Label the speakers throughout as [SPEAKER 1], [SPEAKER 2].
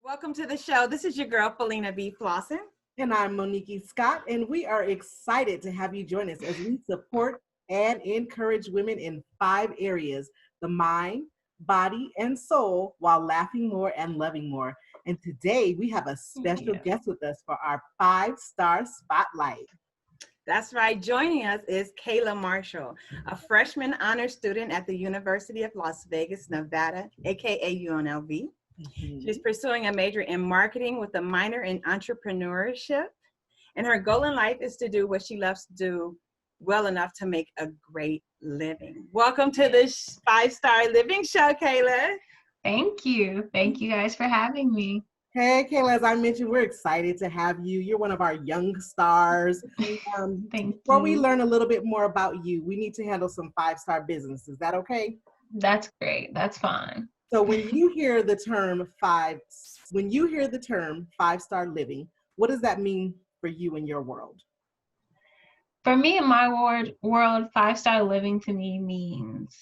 [SPEAKER 1] Welcome to the show. This is your girl, Felina B. Flossin.
[SPEAKER 2] And I'm Monickie Scott, and we are excited to have you join us as we support and encourage women in 5 areas: the mind, body, and soul, while laughing more and loving more. And today we have a special guest with us for our 5-star spotlight.
[SPEAKER 1] That's right. Joining us is Kayla Marshall, a freshman honor student at the University of Las Vegas, Nevada, aka UNLV. She's pursuing a major in marketing with a minor in entrepreneurship. And her goal in life is to do what she loves to do well enough to make a great living. Welcome to the 5-Star Living Show, Kayla.
[SPEAKER 3] Thank you. Thank you guys for having me.
[SPEAKER 2] Hey, Kayla, as I mentioned, we're excited to have you. You're one of our young stars. Before we learn a little bit more about you, we need to handle some 5-star business. Is that okay?
[SPEAKER 3] That's great. That's fine.
[SPEAKER 2] So when you hear the term 5-star living, what does that mean for you in your world?
[SPEAKER 3] For me, in my world, 5-star living to me means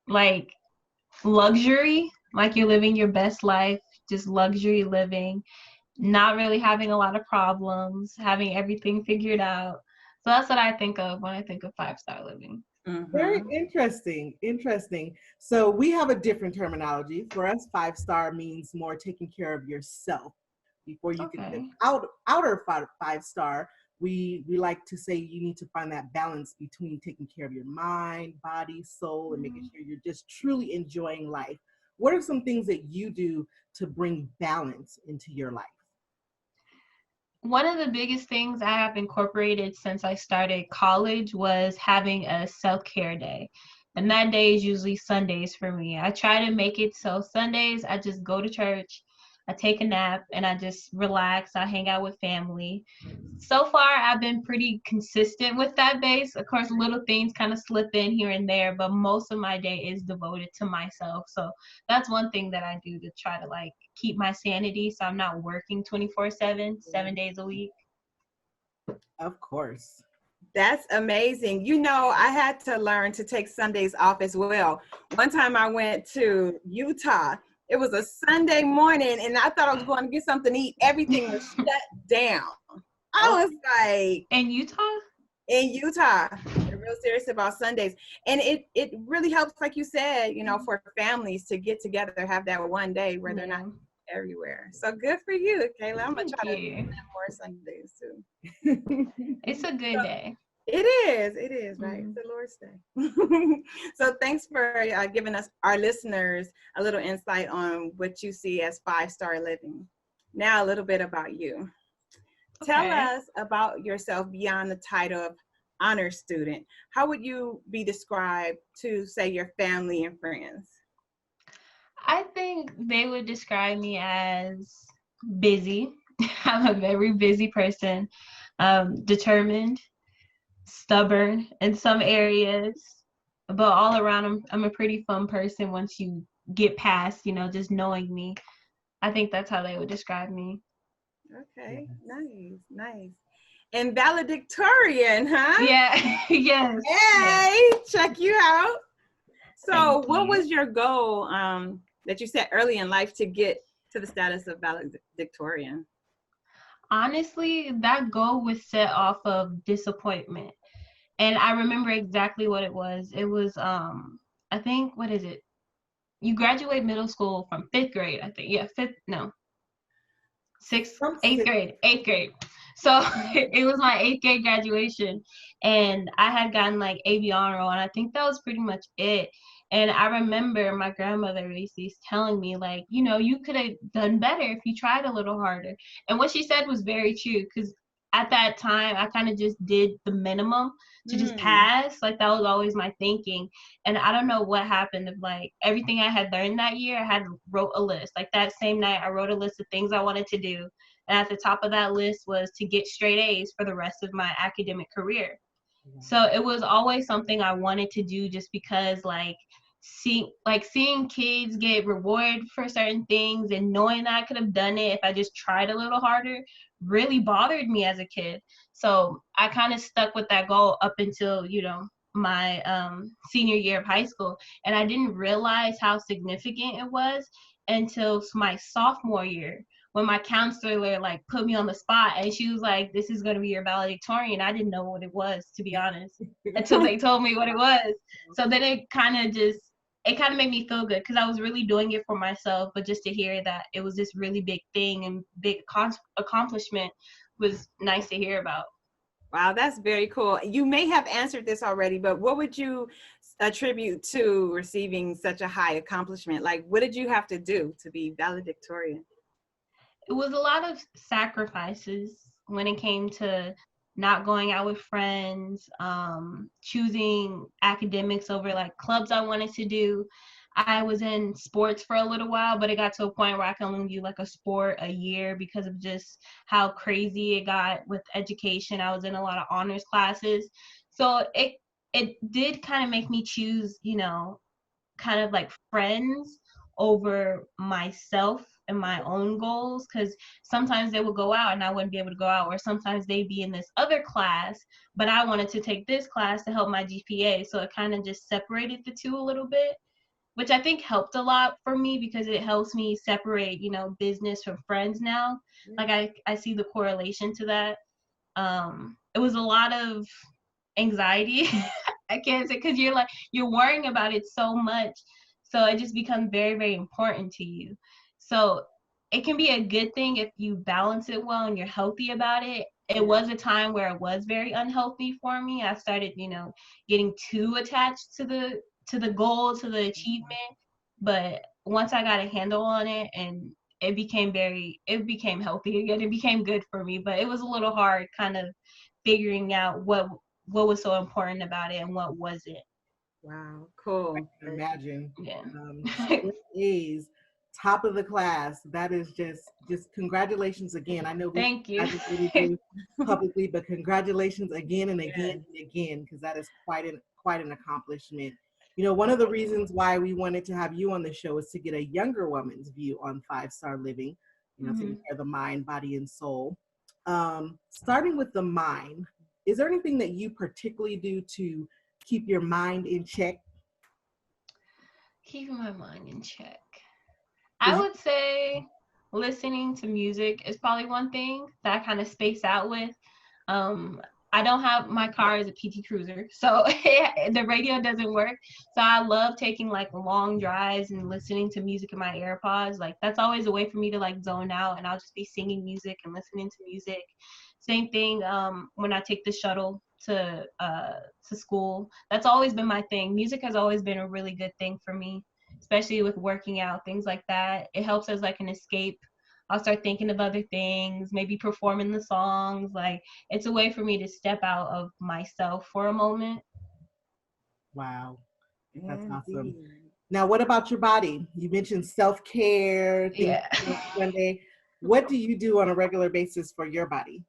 [SPEAKER 3] like luxury, like you're living your best life, just luxury living, not really having a lot of problems, having everything figured out. So that's what I think of when I think of 5-star living.
[SPEAKER 2] Very interesting. So we have a different terminology. For us, 5-star means more taking care of yourself. Before you get the outer 5-star, we like to say you need to find that balance between taking care of your mind, body, soul, and making sure you're just truly enjoying life. What are some things that you do to bring balance into your life?
[SPEAKER 3] One of the biggest things I have incorporated since I started college was having a self-care day. And that day is usually Sundays for me. I try to make it so Sundays I just go to church, I take a nap, and I just relax. I hang out with family. So far, I've been pretty consistent with that base. Of course, little things kind of slip in here and there, but most of my day is devoted to myself. So that's one thing that I do to try to like keep my sanity so I'm not working 24/7, 7 days a week.
[SPEAKER 2] Of course.
[SPEAKER 1] That's amazing. You know, I had to learn to take Sundays off as well. One time I went to Utah. It was a Sunday morning, and I thought I was going to get something to eat. Everything was shut down. I was like...
[SPEAKER 3] In Utah?
[SPEAKER 1] In Utah. They're real serious about Sundays. And it really helps, like you said, you know, for families to get together, have that one day where they're not everywhere. So good for you, Kayla. I'm going to try to do more Sundays, too.
[SPEAKER 3] It's a good day.
[SPEAKER 1] It is, right? It's the Lord's Day. So thanks for giving us, our listeners, a little insight on what you see as 5-star living. Now a little bit about you. Tell us about yourself beyond the title of honor student. How would you be described to, say, your family and friends?
[SPEAKER 3] I think they would describe me as busy. I'm a very busy person, determined, stubborn in some areas, but all around I'm a pretty fun person once you get past, just knowing me. I think that's how they would describe me.
[SPEAKER 1] Okay, nice. And valedictorian, huh?
[SPEAKER 3] Yeah, yes.
[SPEAKER 1] Hey, check you out. So what was your goal that you set early in life to get to the status of valedictorian?
[SPEAKER 3] Honestly, that goal was set off of disappointment. And I remember exactly what it was. It was, I think, what is it? You graduate middle school from 5th grade, I think. Yeah, 8th grade. So it was my 8th grade graduation. And I had gotten like AB honor roll, and I think that was pretty much it. And I remember my grandmother basically telling me, like, you could have done better if you tried a little harder. And what she said was very true, because at that time, I kind of just did the minimum to just pass. Like, that was always my thinking. And I don't know what happened of, like, everything I had learned that year, I wrote a list. Like, that same night, I wrote a list of things I wanted to do. And at the top of that list was to get straight A's for the rest of my academic career. So it was always something I wanted to do, just because, seeing kids get rewarded for certain things and knowing that I could have done it if I just tried a little harder really bothered me as a kid. So I kind of stuck with that goal up until, my senior year of high school. And I didn't realize how significant it was until my sophomore year, when my counselor like put me on the spot and she was like, this is going to be your valedictorian. I didn't know what it was, to be honest, until they told me what it was. So then it kind of made me feel good because I was really doing it for myself, but just to hear that it was this really big thing and big accomplishment was nice to hear about.
[SPEAKER 1] Wow, that's very cool. You may have answered this already, but what would you attribute to receiving such a high accomplishment? Like, what did you have to do to be valedictorian?
[SPEAKER 3] It was a lot of sacrifices when it came to not going out with friends, choosing academics over like clubs I wanted to do. I was in sports for a little while, but it got to a point where I can only do like a sport a year because of just how crazy it got with education. I was in a lot of honors classes. So it did kind of make me choose, you know, kind of like friends over myself and my own goals, because sometimes they would go out and I wouldn't be able to go out, or sometimes they'd be in this other class, but I wanted to take this class to help my GPA. So it kind of just separated the two a little bit, which I think helped a lot for me because it helps me separate, you know, business from friends now. Like I see the correlation to that. It was a lot of anxiety. I can't say, because you're worrying about it so much. So it just becomes very, very important to you. So it can be a good thing if you balance it well and you're healthy about it. It was a time where it was very unhealthy for me. I started, you know, getting too attached to the goal, to the achievement. But once I got a handle on it and it became healthy again, it became good for me. But it was a little hard kind of figuring out what was so important about it and what wasn't.
[SPEAKER 1] Wow, cool.
[SPEAKER 2] I can imagine.
[SPEAKER 3] Yeah.
[SPEAKER 2] A's, top of the class. That is just congratulations again. I know we
[SPEAKER 3] Thank you.
[SPEAKER 2] congratulated you publicly, but congratulations again and again and again, because that is quite an accomplishment. You know, one of the reasons why we wanted to have you on the show is to get a younger woman's view on 5-star living, you know, taking care of the mind, body, and soul. Starting with the mind, is there anything that you particularly do to keep your mind in check?
[SPEAKER 3] Keeping my mind in check, I would say listening to music is probably one thing that I kind of space out with. I don't have, my car is a PT Cruiser, so the radio doesn't work. So I love taking like long drives and listening to music in my AirPods. Like that's always a way for me to like zone out, and I'll just be singing music and listening to music. Same thing when I take the shuttle to school. That's always been my thing. Music has always been a really good thing for me, especially with working out, things like that. It helps as like an escape. I'll start thinking of other things, maybe performing the songs. Like it's a way for me to step out of myself for a moment.
[SPEAKER 2] Wow, that's awesome. Now, what about your body? You mentioned self-care. Sunday. What do you do on a regular basis for your body?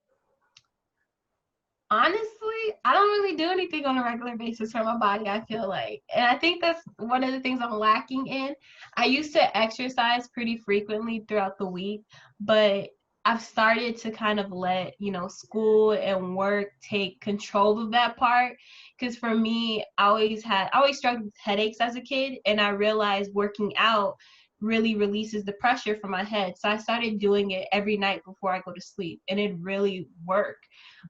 [SPEAKER 3] Honestly, I don't really do anything on a regular basis for my body, I feel like. And I think that's one of the things I'm lacking in. I used to exercise pretty frequently throughout the week, but I've started to kind of let, you know, school and work take control of that part. Because for me, I always struggled with headaches as a kid, and I realized working out really releases the pressure from my head. So I started doing it every night before I go to sleep, and it really worked.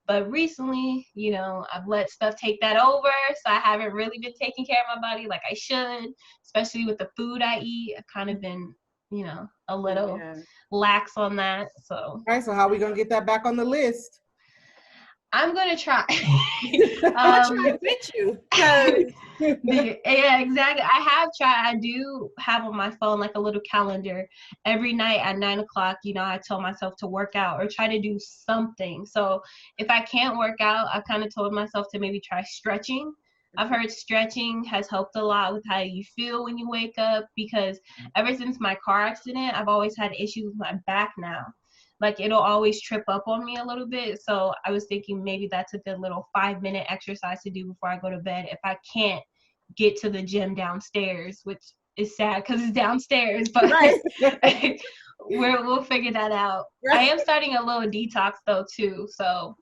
[SPEAKER 3] But recently, you know, I've let stuff take that over, so I haven't really been taking care of my body like I should, especially with the food I eat. I've kind of been, you know, a little lax on that. So
[SPEAKER 2] all right, so how are we gonna get that back on the list?
[SPEAKER 3] I'm gonna try.
[SPEAKER 1] I'll try with you.
[SPEAKER 3] Yeah, exactly. I have tried. I do have on my phone like a little calendar every night at 9 o'clock. You know, I tell myself to work out or try to do something. So if I can't work out, I've kind of told myself to maybe try stretching. I've heard stretching has helped a lot with how you feel when you wake up, because ever since my car accident, I've always had issues with my back now. Like it'll always trip up on me a little bit. So I was thinking maybe that's a good little 5-minute exercise to do before I go to bed if I can't get to the gym downstairs, which is sad because it's downstairs, but we'll figure that out. I am starting a little detox though too. So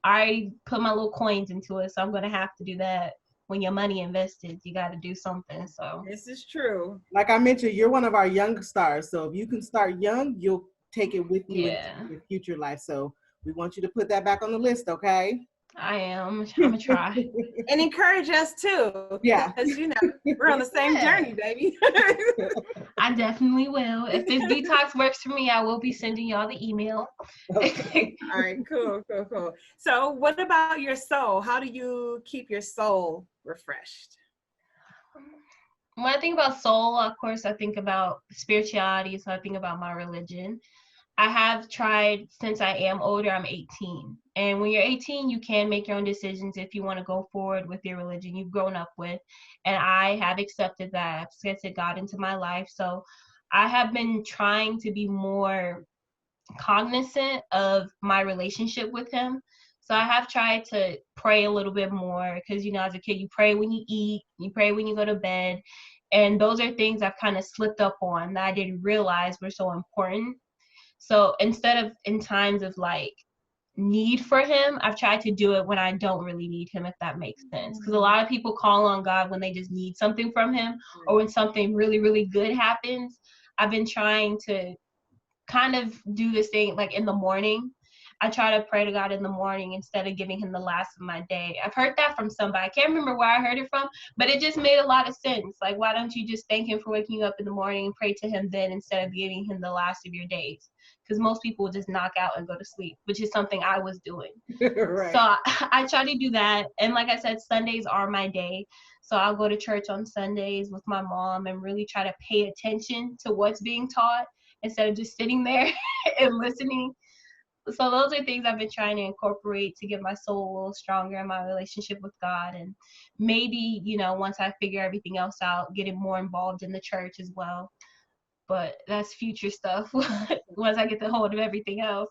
[SPEAKER 3] I already put my little coins into it. So I'm going to have to do that. When your money invested, you got to do something. So
[SPEAKER 1] this is true.
[SPEAKER 2] Like I mentioned, you're one of our young stars. So if you can start young, you'll take it with you into your future life. So we want you to put that back on the list, okay?
[SPEAKER 3] I am. I'm gonna try.
[SPEAKER 1] And encourage us too.
[SPEAKER 2] Yeah.
[SPEAKER 1] Because, you know, we're on the same journey, baby.
[SPEAKER 3] I definitely will. If this detox works for me, I will be sending y'all the email.
[SPEAKER 2] Okay.
[SPEAKER 1] All right, cool. So what about your soul? How do you keep your soul refreshed?
[SPEAKER 3] When I think about soul, of course, I think about spirituality. So I think about my religion. I have tried since I am older. I'm 18. And when you're 18, you can make your own decisions if you want to go forward with your religion you've grown up with. And I have accepted that. I've accepted God into my life. So I have been trying to be more cognizant of my relationship with him. So I have tried to pray a little bit more because, you know, as a kid, you pray when you eat, you pray when you go to bed. And those are things I've kind of slipped up on that I didn't realize were so important. So instead of in times of like need for him, I've tried to do it when I don't really need him, if that makes sense. Because a lot of people call on God when they just need something from him or when something really, really good happens. I've been trying to kind of do this thing like in the morning. I try to pray to God in the morning instead of giving him the last of my day. I've heard that from somebody. I can't remember where I heard it from, but it just made a lot of sense. Like, why don't you just thank him for waking you up in the morning and pray to him then instead of giving him the last of your days? Because most people just knock out and go to sleep, which is something I was doing.
[SPEAKER 2] Right.
[SPEAKER 3] So I try to do that. And like I said, Sundays are my day. So I'll go to church on Sundays with my mom and really try to pay attention to what's being taught instead of just sitting there and listening. So those are things I've been trying to incorporate to get my soul a little stronger in my relationship with God. And maybe, you know, once I figure everything else out, getting more involved in the church as well. But that's future stuff once I get the hold of everything else.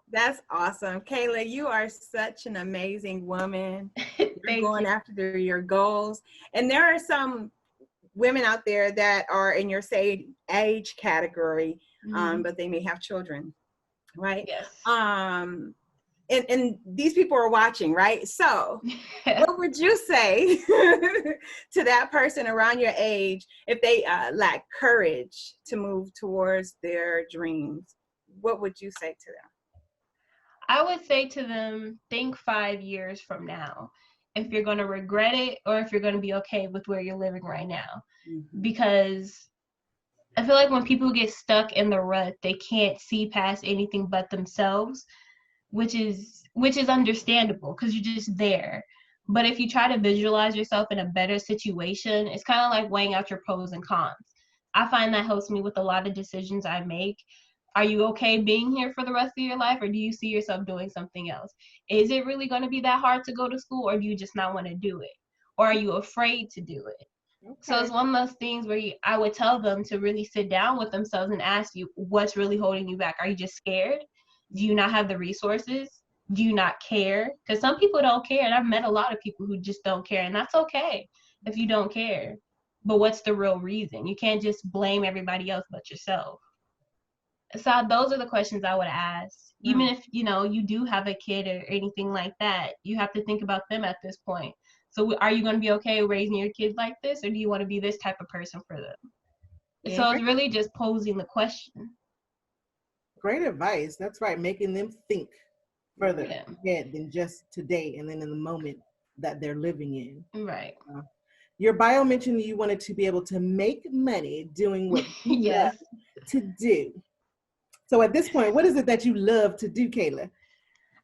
[SPEAKER 1] That's awesome. Kayla, you are such an amazing woman. You're going after your goals. And there are some women out there that are in your same age category, but they may have children, right?
[SPEAKER 3] Yes.
[SPEAKER 1] And these people are watching, right? So what would you say to that person around your age if they lack courage to move towards their dreams? What would you say to them?
[SPEAKER 3] I would say to them, think 5 years from now, if you're going to regret it or if you're going to be okay with where you're living right now. Because I feel like when people get stuck in the rut, they can't see past anything but themselves, which is understandable because you're just there. But if you try to visualize yourself in a better situation, it's kind of like weighing out your pros and cons. I find that helps me with a lot of decisions I make. Are you okay being here for the rest of your life, or do you see yourself doing something else? Is it really going to be that hard to go to school, or do you just not want to do it? Or are you afraid to do it? Okay. So it's one of those things where I would tell them to really sit down with themselves and ask you, what's really holding you back? Are you just scared? Do you not have the resources? Do you not care? Because some people don't care, and I've met a lot of people who just don't care, and that's okay if you don't care. But what's the real reason? You can't just blame everybody else but yourself. So those are the questions I would ask. Even if, you know, you do have a kid or anything like that, you have to think about them at this point. So are you going to be okay raising your kids like this, or do you want to be this type of person for them? Yeah. So it's really just posing the question.
[SPEAKER 2] Great advice. That's right. Making them think further ahead than just today and then in the moment that they're living in.
[SPEAKER 3] Right.
[SPEAKER 2] Your bio mentioned you wanted to be able to make money doing what you love to do. So at this point, what is it that you love to do, Kayla?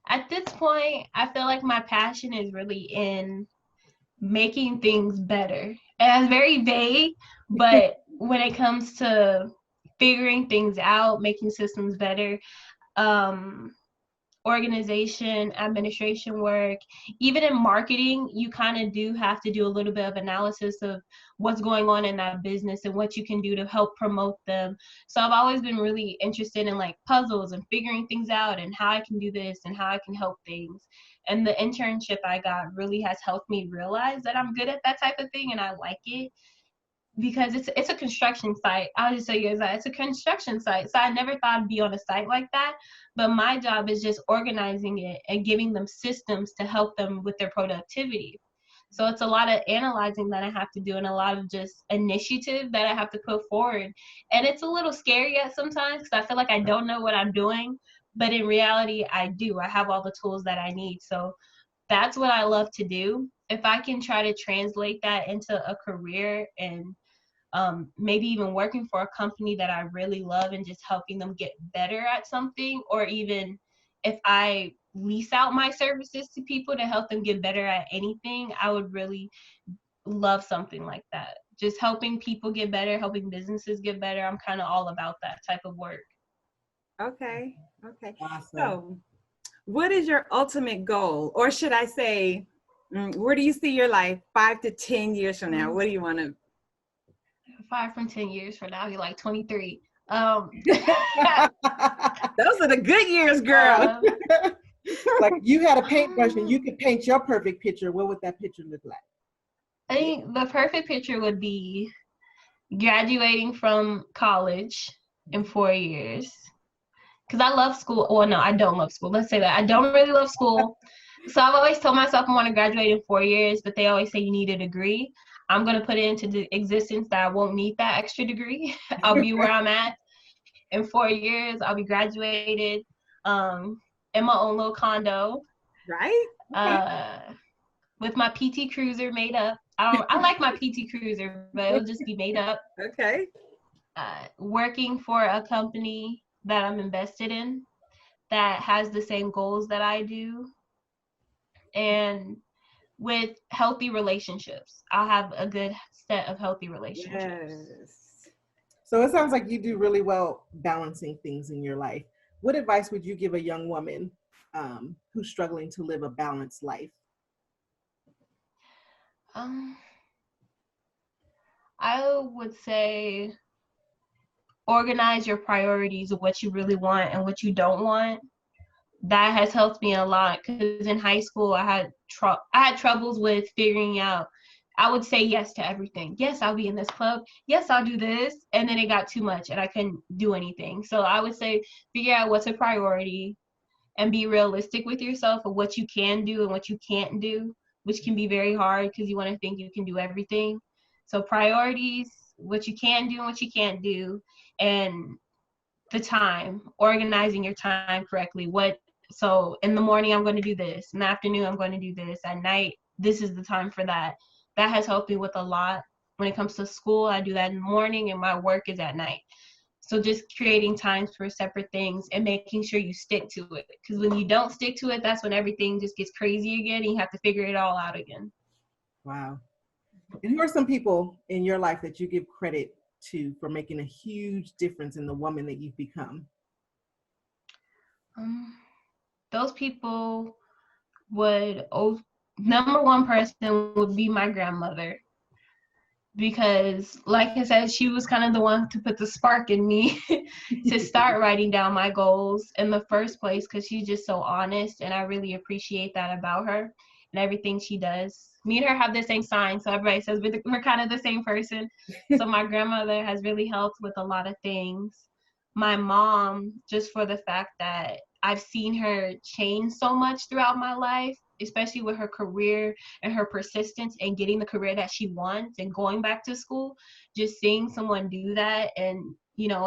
[SPEAKER 3] At this point, I feel like my passion is really in making things better. And it's very vague, but when it comes to figuring things out, making systems better, organization, administration work, even in marketing, you kind of do have to do a little bit of analysis of what's going on in that business and what you can do to help promote them. So I've always been really interested in like puzzles and figuring things out and how I can do this and how I can help things. And the internship I got really has helped me realize that I'm good at that type of thing and I like it. Because it's a construction site. I'll just tell you guys that it's a construction site. So I never thought I'd be on a site like that. But my job is just organizing it and giving them systems to help them with their productivity. So it's a lot of analyzing that I have to do and a lot of just initiative that I have to put forward. And it's a little scary at sometimes because I feel like I don't know what I'm doing, but in reality, I do. I have all the tools that I need. So that's what I love to do. If I can try to translate that into a career and maybe even working for a company that I really love and just helping them get better at something, or even if I lease out my services to people to help them get better at anything, I would really love something like that. Just helping people get better, helping businesses get better. I'm kind of all about that type of work.
[SPEAKER 1] Okay. Okay.
[SPEAKER 2] Awesome.
[SPEAKER 1] So, what is your ultimate goal? Or should I say, where do you see your life 5 to 10 years from now? What do you want to?
[SPEAKER 3] 5 from 10 years from now, you're like 23.
[SPEAKER 1] Those are the good years, girl.
[SPEAKER 2] Like you had a paintbrush and you could paint your perfect picture. What would that picture look like?
[SPEAKER 3] I think the perfect picture would be graduating from college in 4 years. Because I love school. Well, no, I don't love school. Let's say that. I don't really love school. So I've always told myself I want to graduate in 4 years, but they always say you need a degree. I'm going to put it into the existence that I won't need that extra degree. I'll be where I'm at. In 4 years, I'll be graduated in my own little condo.
[SPEAKER 1] Right?
[SPEAKER 3] With my PT Cruiser made up. I like my PT Cruiser, but it'll just be made up.
[SPEAKER 1] Okay.
[SPEAKER 3] Working for a company that I'm invested in that has the same goals that I do, and with healthy relationships. I'll have a good set of healthy relationships.
[SPEAKER 1] Yes.
[SPEAKER 2] So it sounds like you do really well balancing things in your life. What advice would you give a young woman who's struggling to live a balanced life?
[SPEAKER 3] I would say organize your priorities of what you really want and what you don't want. That has helped me a lot because in high school I had troubles with figuring out. I would say yes to everything. Yes, I'll be in this club. Yes, I'll do this. And then it got too much and I couldn't do anything. So I would say figure out what's a priority and be realistic with yourself of what you can do and what you can't do, which can be very hard because you want to think you can do everything. So priorities, what you can do and what you can't do, and the time, organizing your time correctly. So in the morning, I'm going to do this. In the afternoon, I'm going to do this. At night, this is the time for that. That has helped me with a lot. When it comes to school, I do that in the morning and my work is at night. So just creating times for separate things and making sure you stick to it. Because when you don't stick to it, that's when everything just gets crazy again and you have to figure it all out again.
[SPEAKER 2] Wow. And who are some people in your life that you give credit to for making a huge difference in the woman that you've become?
[SPEAKER 3] Those people number one person would be my grandmother. Because like I said, she was kind of the one to put the spark in me to start writing down my goals in the first place, because she's just so honest and I really appreciate that about her and everything she does. Me and her have the same sign, so everybody says we're kind of the same person. So my grandmother has really helped with a lot of things. My mom, just for the fact that I've seen her change so much throughout my life, especially with her career and her persistence in getting the career that she wants and going back to school. Just seeing someone do that and,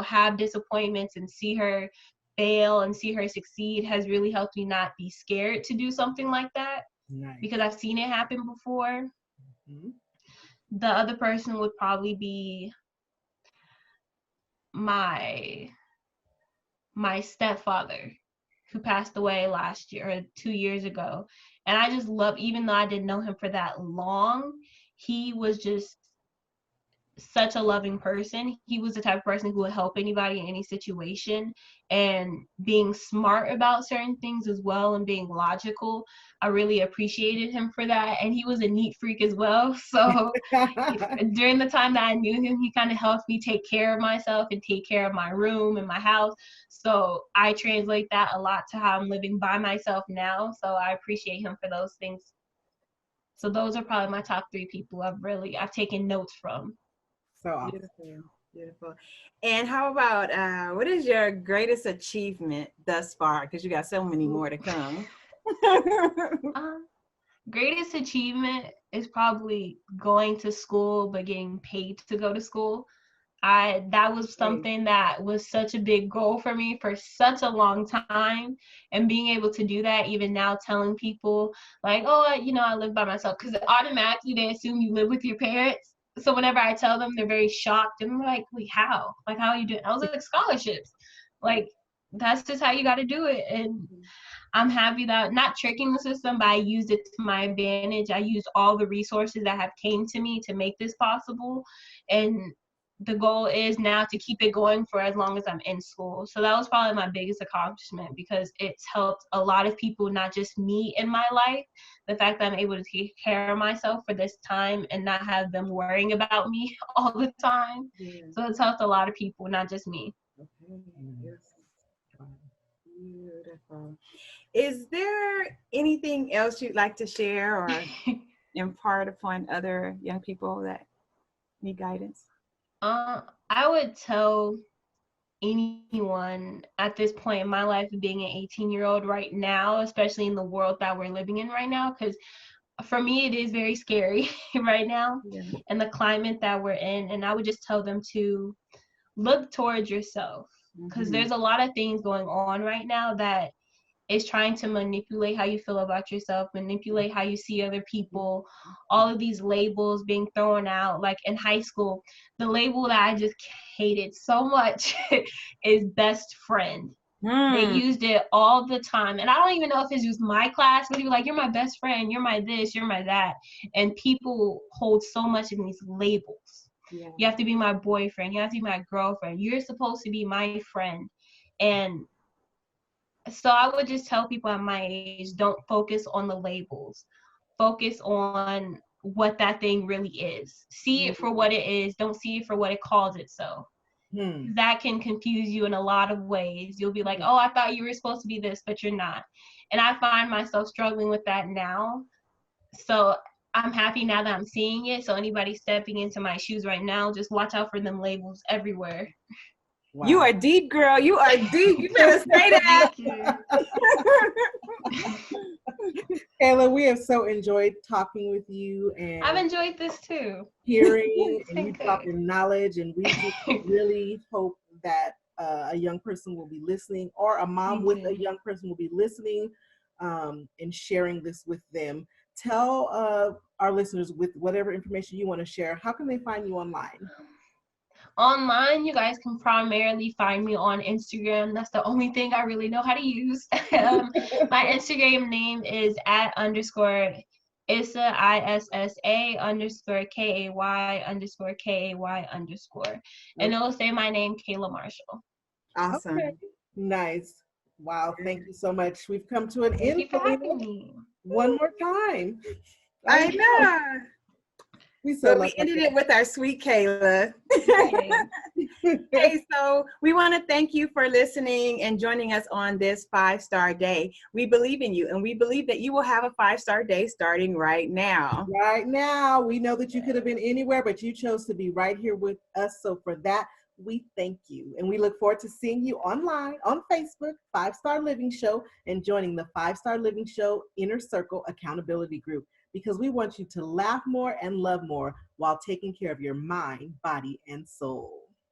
[SPEAKER 3] have disappointments and see her fail and see her succeed has really helped me not be scared to do something like that. Nice. Because I've seen it happen before. Mm-hmm. The other person would probably be my stepfather, who passed away last year or 2 years ago. And I just love, even though I didn't know him for that long, he was just such a loving person. He was the type of person who would help anybody in any situation, and being smart about certain things as well and being logical. I really appreciated him for that. And he was a neat freak as well. So during the time that I knew him, he kind of helped me take care of myself and take care of my room and my house. So I translate that a lot to how I'm living by myself now. So I appreciate him for those things. So those are probably my top 3 people I've taken notes from.
[SPEAKER 2] So awesome.
[SPEAKER 1] Beautiful, beautiful. And how about what is your greatest achievement thus far? Because you got so many more to come.
[SPEAKER 3] greatest achievement is probably going to school but getting paid to go to school. That was something that was such a big goal for me for such a long time, and being able to do that, even now, telling people like, oh, I live by myself, because automatically they assume you live with your parents. So whenever I tell them, they're very shocked, and they're like, wait, how are you doing? I was like, scholarships, like that's just how you got to do it. And I'm happy that, not tricking the system, but I used it to my advantage. I used all the resources that have came to me to make this possible. And the goal is now to keep it going for as long as I'm in school. So that was probably my biggest accomplishment, because it's helped a lot of people, not just me in my life. The fact that I'm able to take care of myself for this time and not have them worrying about me all the time. Yeah. So it's helped a lot of people, not just me.
[SPEAKER 1] Okay. Beautiful. Is there anything else you'd like to share or impart upon other young people that need guidance?
[SPEAKER 3] I would tell anyone at this point in my life, being an 18-year-old right now, especially in the world that we're living in right now, because for me it is very scary right now, and the climate that we're in. And I would just tell them to look towards yourself, because there's a lot of things going on right now that is trying to manipulate how you feel about yourself, manipulate how you see other people, all of these labels being thrown out. Like in high school, the label that I just hated so much is best friend. They used it all the time. And I don't even know if it's just my class, but they were like, you're my best friend, you're my this, you're my that. And people hold so much in these labels. Yeah. You have to be my boyfriend, you have to be my girlfriend, you're supposed to be my friend. And so I would just tell people at my age, don't focus on the labels. Focus on what that thing really is. See it for what it is. Don't see it for what it calls itself. That can confuse you in a lot of ways. You'll be like, oh, I thought you were supposed to be this, but you're not. And I find myself struggling with that now. So I'm happy now that I'm seeing it. So anybody stepping into my shoes right now, just watch out for them labels everywhere.
[SPEAKER 1] Wow. You are deep, girl. You are deep. You better say that.
[SPEAKER 2] Kayla, we have so enjoyed talking with you, and
[SPEAKER 3] I've enjoyed this too.
[SPEAKER 2] Hearing and you dropping knowledge, and we just really hope that a young person will be listening, or a mom with a young person will be listening, and sharing this with them. Tell our listeners, with whatever information you want to share, how can they find you online?
[SPEAKER 3] Online, you guys can primarily find me on Instagram. That's the only thing I really know how to use. My Instagram name is @_ Issa ISSA _KAY _KAY_. And it'll say my name, Kayla Marshall.
[SPEAKER 1] Awesome.
[SPEAKER 2] Okay. Nice. Wow. Thank you so much. We've come to an end.
[SPEAKER 3] Thank you for having me.
[SPEAKER 2] One more time.
[SPEAKER 1] I know. We ended it with our sweet Kayla. Hey, so we want to thank you for listening and joining us on this 5-star day. We believe in you, and we believe that you will have a 5-star day starting right now.
[SPEAKER 2] Right now. We know that you could have been anywhere, but you chose to be right here with us. So for that, we thank you. And we look forward to seeing you online on Facebook, 5-Star Living Show, and joining the 5-Star Living Show Inner Circle Accountability Group, because we want you to laugh more and love more while taking care of your mind, body, and soul.